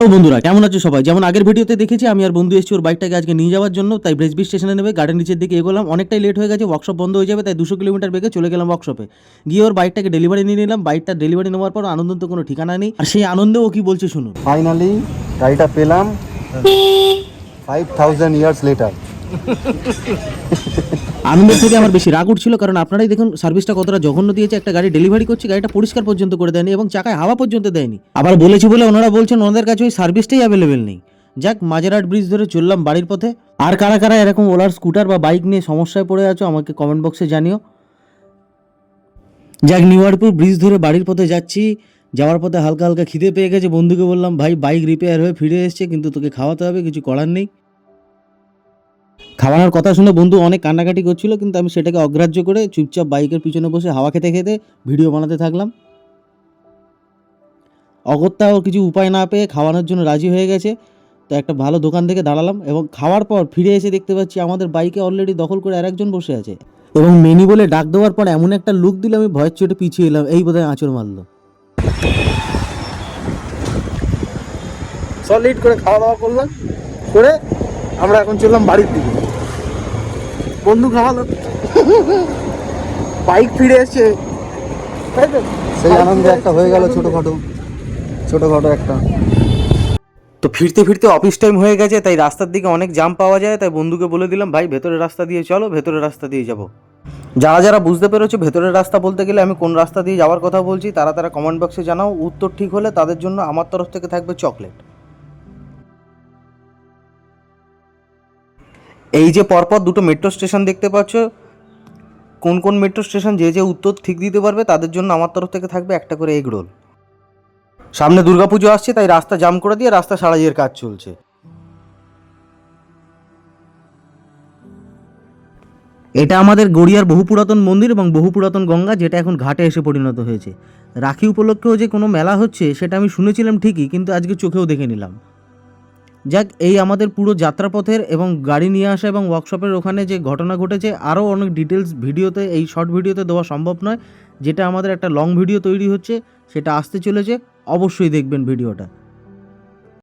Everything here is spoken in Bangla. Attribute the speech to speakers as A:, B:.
A: তো বন্ধুরা কেমন আছো সবাই? যেমন আগের ভিডিওতে দেখেছি আমি আর বন্ধু এসেছি ওর বাইকটাকে আজকে নিয়ে যাওয়ার জন্য, তাই ব্রেসবি স্টেশনে নেবে গার্ডেন নিচের দিকে এগোলাম। অনেকটাই লেট হয়ে গেছে, ওয়ার্কশপ বন্ধ হয়ে যাবে, তাই 200 কিলোমিটার বেগে চলে গেলাম ওয়ার্কশপে। গিয়ে ওর বাইকটাকে ডেলিভারি নিয়ে নিলাম। বাইকটা ডেলিভারি নেওয়ার পর আনন্দ তো কোনো ঠিকানা নেই, আর সেই আনন্দে ও কি বলছে শুনুন।
B: ফাইনালি গাড়িটা পেলাম 5000 ইয়ার্স লেটার।
A: আনন্দের থেকে আমার বেশি রাগ উঠছিল, কারণ আপনারাই দেখুন সার্ভিসটা কতটা জঘন্য দিয়েছে। একটা গাড়ি ডেলিভারি করছে, গাড়িটা পরিষ্কার পর্যন্ত করে দেয়নি এবং চাকায় হাওয়া পর্যন্ত দেয়নি। আবার বলেছি বলে ওনারা বলছেন ওনাদের কাছে ওই সার্ভিসটাই অ্যাভেলেবেল নেই। যাক, মাঝেরহাট ব্রিজ ধরে চললাম বাড়ির পথে। আর কারা কারা এরকম ওলার স্কুটার বা বাইক নিয়ে সমস্যায় পড়ে আছো আমাকে কমেন্ট বক্সে জানিও। যাক, নিউয়ারপুর ব্রিজ ধরে বাড়ির পথে যাচ্ছি। যাওয়ার পথে হালকা হালকা খিদে পেয়ে গেছে। বন্ধুকে বললাম, ভাই বাইক রিপেয়ার হয়ে ফিরে এসছে, কিন্তু তোকে খাওয়াতে হবে, কিছু করার নেই। খাওয়ানোর কথা শুনে বন্ধু অনেক কান্নাকাটি করছিল, কিন্তু আমি সেটাকে অগ্রাহ্য করে চুপচাপ বাইকের পিছনে বসে হাওয়া খেতে খেতে ভিডিও বানাতে থাকলাম। অগত্যাও কিছু উপায় না পেয়ে খাওয়ানোর জন্য রাজি হয়ে গেছে। তো একটা ভালো দোকান থেকে দাঁড়ালাম এবং খাওয়ার পর ফিরে এসে দেখতে পাচ্ছি আমাদের বাইকে অলরেডি দখল করে আরেকজন বসে আছে এবং মেনি বলে ডাক দেওয়ার পর এমন একটা লুক দিল, আমি ভয়ের চোটে পিছিয়ে এলাম। এই বোধহয় আঁচড় মারলো।
B: সলিড করে খাওয়া দাওয়া করলাম, করে আমরা এখন চললাম বাড়ির দিকে। বন্ধু খাওয়ালো, বাইক ফিরে এসছে, তাই তো সেই আনন্দে একটা হয়ে গেল ছোটখাটো একটা।
A: তো ফিরতে ফিরতে অফিস টাইম হয়ে গেছে, তাই রাস্তার দিকে অনেক জাম পাওয়া যায়। তাই বন্ধুকে বলে দিলাম, ভাই ভেতরের রাস্তা দিয়ে চলো, ভেতরের রাস্তা দিয়ে যাব। যারা যারা বুঝতে পেরেছো ভেতরের রাস্তা বলতে গেলে আমি কোন রাস্তা দিয়ে যাওয়ার কথা বলছি, তারা তারা কমেন্ট বক্সে জানাও। উত্তর ঠিক হলে তাদের জন্য আমার তরফ থেকে থাকবে চকলেট। এই যে পরপর দুটো মেট্রো স্টেশন দেখতে পাচ্ছ, কোন কোন মেট্রো স্টেশন যে যে উত্তর ঠিক দিতে পারবে তাদের জন্য আমার তরফ থেকে থাকবে একটা করে এগ রোল। সামনে দুর্গাপুজো আসছে, তাই রাস্তা জাম করে দিয়ে রাস্তা সারাইয়ের কাজ চলছে। এটা আমাদের গড়িয়ার বহু পুরাতন মন্দির এবং বহু পুরাতন গঙ্গা, যেটা এখন ঘাটে এসে পরিণত হয়েছে। রাখি উপলক্ষেও যে কোনো মেলা হচ্ছে সেটা আমি শুনেছিলাম ঠিকই, কিন্তু আজকে চোখেও দেখে নিলাম। যাক, এই আমাদের পুরো যাত্রাপথের এবং গাড়ি নিয়ে আসা এবং ওয়ার্কশপের ওখানে যে ঘটনা ঘটেছে, আরও অনেক ডিটেলস ভিডিওতে, এই শর্ট ভিডিওতে দেওয়া সম্ভব নয়। যেটা আমাদের একটা লং ভিডিও তৈরি হচ্ছে, সেটা আসতে চলেছে, অবশ্যই দেখবেন ভিডিওটা।